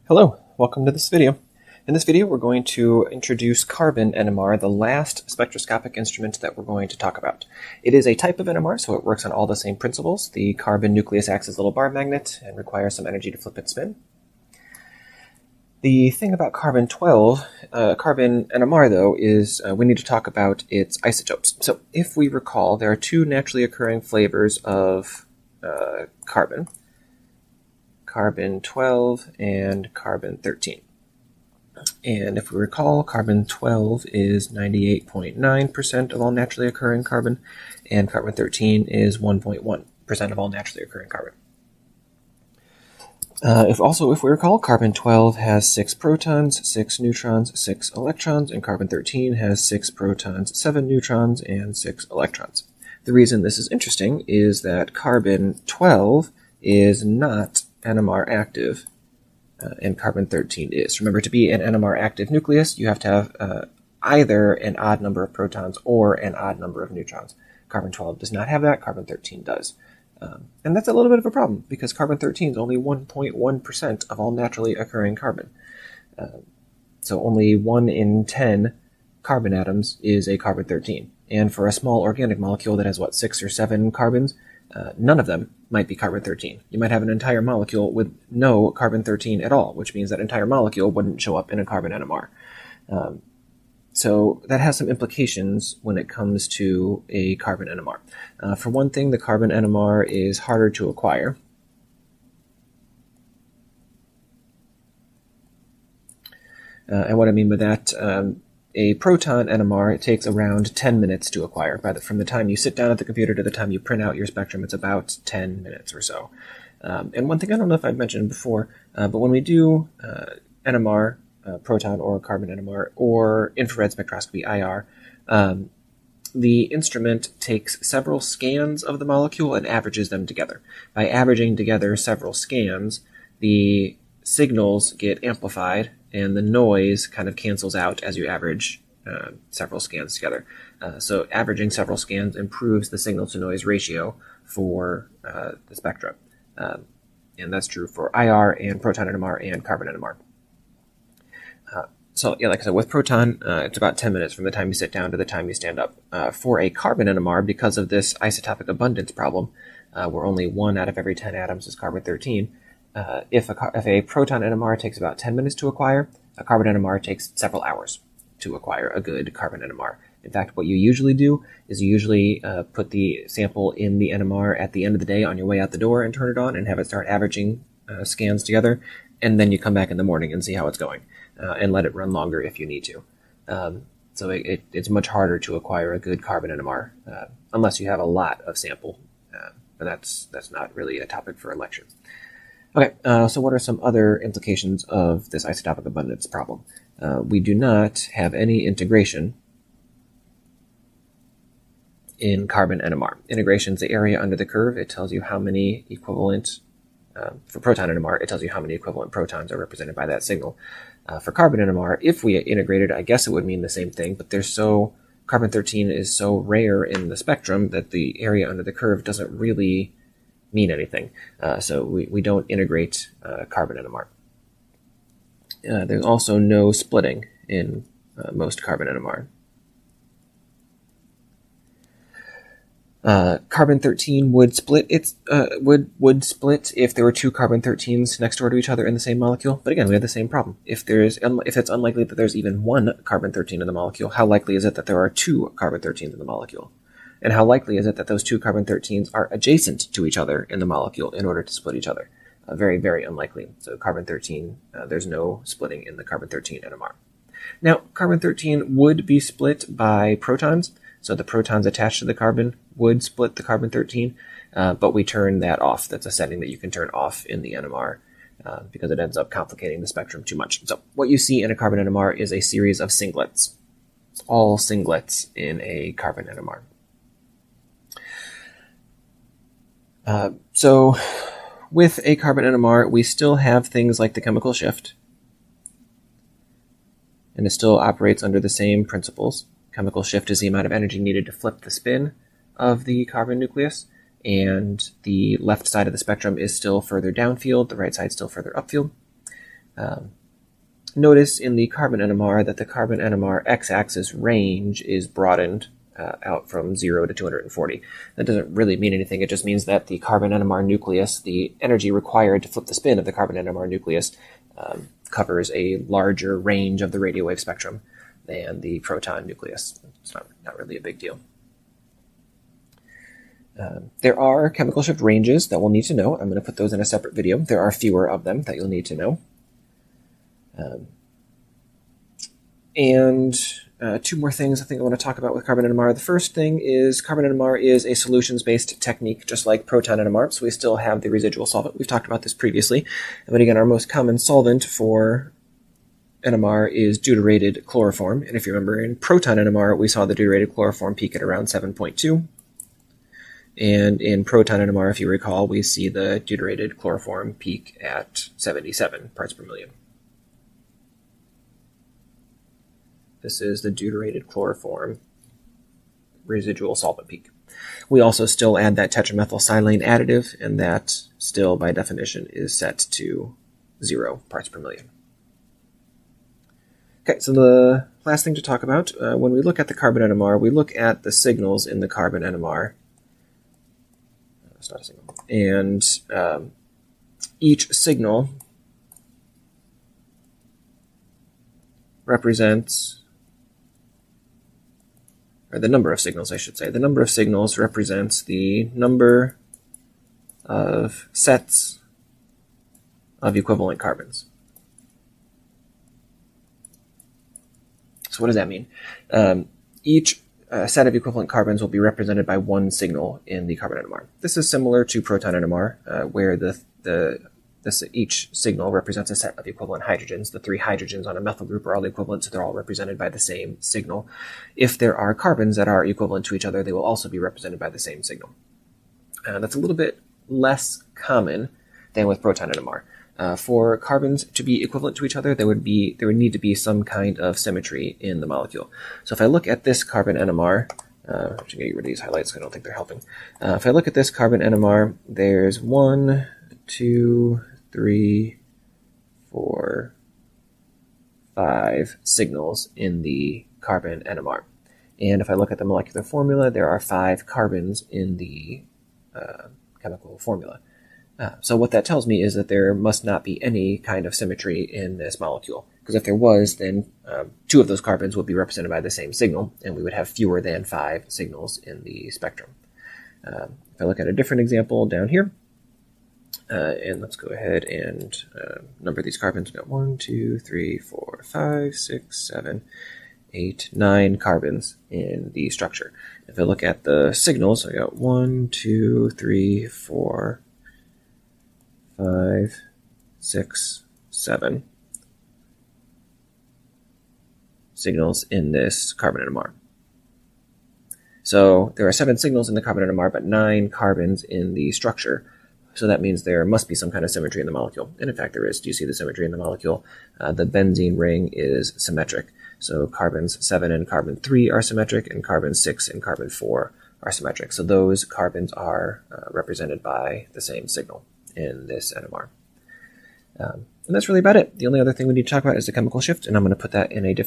Hello, welcome to this video. In this video, we're going to introduce carbon NMR, the last spectroscopic instrument that we're going to talk about. It is a type of NMR, so it works on all the same principles. The carbon nucleus acts as a little bar magnet and requires some energy to flip its spin. The thing about carbon NMR, though, is we need to talk about its isotopes. So if we recall, there are two naturally occurring flavors of carbon. Carbon-12 and carbon-13. And if we recall, carbon-12 is 98.9% of all naturally occurring carbon, and carbon-13 is 1.1% of all naturally occurring carbon. If we recall, carbon-12 has 6 protons, 6 neutrons, 6 electrons, and carbon-13 has 6 protons, 7 neutrons, and 6 electrons. The reason this is interesting is that carbon-12 is not NMR active, and carbon-13 is. Remember, to be an NMR active nucleus, you have to have either an odd number of protons or an odd number of neutrons. Carbon-12 does not have that, carbon-13 does. And that's a little bit of a problem, because carbon-13 is only 1.1% of all naturally occurring carbon. So only 1 in 10 carbon atoms is a carbon-13. And for a small organic molecule that has, 6 or 7 carbons, none of them might be carbon-13. You might have an entire molecule with no carbon-13 at all, which means that entire molecule wouldn't show up in a carbon NMR. So that has some implications when it comes to a carbon NMR. For one thing, the carbon NMR is harder to acquire. And what I mean by that, a proton NMR, it takes around 10 minutes to acquire. From the time you sit down at the computer to the time you print out your spectrum, it's about 10 minutes or so. And one thing I don't know if I've mentioned before, but when we do NMR, proton or carbon NMR, or infrared spectroscopy, IR, the instrument takes several scans of the molecule and averages them together. By averaging together several scans, the signals get amplified and the noise kind of cancels out as you average several scans together. So averaging several scans improves the signal-to-noise ratio for the spectrum. And that's true for IR and proton NMR and carbon NMR. So yeah, like I said, with proton, it's about 10 minutes from the time you sit down to the time you stand up. For a carbon NMR, because of this isotopic abundance problem, where only 1 out of every 10 atoms is carbon-13, if a proton NMR takes about 10 minutes to acquire, a carbon NMR takes several hours to acquire a good carbon NMR. In fact, what you usually do is you usually put the sample in the NMR at the end of the day on your way out the door and turn it on and have it start averaging scans together, and then you come back in the morning and see how it's going, and let it run longer if you need to. So it's much harder to acquire a good carbon NMR unless you have a lot of sample, but that's not really a topic for a lecture. Okay, so what are some other implications of this isotopic abundance problem? We do not have any integration in carbon NMR. Integration is the area under the curve. It tells you how many equivalent, for proton NMR, it tells you how many equivalent protons are represented by that signal. For carbon NMR, if we integrated, I guess it would mean the same thing, but carbon-13 is so rare in the spectrum that the area under the curve doesn't really mean anything. So we don't integrate carbon NMR. There's also no splitting in most carbon NMR. Carbon-13 would split would split if there were 2 carbon-13s next door to each other in the same molecule. But again, we have the same problem. If it's unlikely that there's even 1 carbon-13 in the molecule, how likely is it that there are 2 carbon-13s in the molecule? And how likely is it that those 2 carbon-13s are adjacent to each other in the molecule in order to split each other? Very, very unlikely. So carbon-13, there's no splitting in the carbon-13 NMR. Now, carbon-13 would be split by protons. So the protons attached to the carbon would split the carbon-13, but we turn that off. That's a setting that you can turn off in the NMR because it ends up complicating the spectrum too much. So what you see in a carbon NMR is a series of singlets. It's all singlets in a carbon NMR. So with a carbon NMR, we still have things like the chemical shift, and it still operates under the same principles. Chemical shift is the amount of energy needed to flip the spin of the carbon nucleus, and the left side of the spectrum is still further downfield, the right side still further upfield. Notice in the carbon NMR that the carbon NMR x-axis range is broadened out from 0 to 240. That doesn't really mean anything. It just means that the carbon NMR nucleus, the energy required to flip the spin of the carbon NMR nucleus, covers a larger range of the radio wave spectrum than the proton nucleus. It's not really a big deal. There are chemical shift ranges that we'll need to know. I'm going to put those in a separate video. There are fewer of them that you'll need to know. Two more things I think I want to talk about with carbon NMR. The first thing is carbon NMR is a solutions-based technique, just like proton NMR, so we still have the residual solvent. We've talked about this previously. But again, our most common solvent for NMR is deuterated chloroform. And if you remember, in proton NMR, we saw the deuterated chloroform peak at around 7.2. And in proton NMR, if you recall, we see the deuterated chloroform peak at 77 parts per million. This is the deuterated chloroform residual solvent peak. We also still add that tetramethylsilane additive, and that still, by definition, is set to 0 parts per million. Okay, so the last thing to talk about, when we look at the carbon NMR, we look at the signals in the carbon NMR. It's not a signal. And each signal represents, or the number of signals, I should say. The number of signals represents the number of sets of equivalent carbons. So what does that mean? Each set of equivalent carbons will be represented by one signal in the carbon NMR. This is similar to proton NMR, where each signal represents a set of equivalent hydrogens. The 3 hydrogens on a methyl group are all equivalent, so they're all represented by the same signal. If there are carbons that are equivalent to each other, they will also be represented by the same signal. That's a little bit less common than with proton NMR. For carbons to be equivalent to each other, there would need to be some kind of symmetry in the molecule. So if I look at this carbon NMR, I'm going to get rid of these highlights because I don't think they're helping. If I look at this carbon NMR, there's 1, 2, 3, 4, 5 signals in the carbon NMR. And if I look at the molecular formula, there are 5 carbons in the chemical formula. So what that tells me is that there must not be any kind of symmetry in this molecule. Because if there was, then 2 of those carbons would be represented by the same signal, and we would have fewer than 5 signals in the spectrum. If I look at a different example down here, and let's go ahead and number these carbons. We've got 1, 2, 3, 4, 5, 6, 7, 8, 9 carbons in the structure. If I look at the signals, I got 1, 2, 3, 4, 5, 6, 7 signals in this carbon NMR. So there are 7 signals in the carbon NMR, but 9 carbons in the structure. So that means there must be some kind of symmetry in the molecule. And in fact, there is. Do you see the symmetry in the molecule? The benzene ring is symmetric. So carbons 7 and carbon 3 are symmetric, and carbon 6 and carbon 4 are symmetric. So those carbons are represented by the same signal in this NMR. And that's really about it. The only other thing we need to talk about is the chemical shift, and I'm going to put that in a different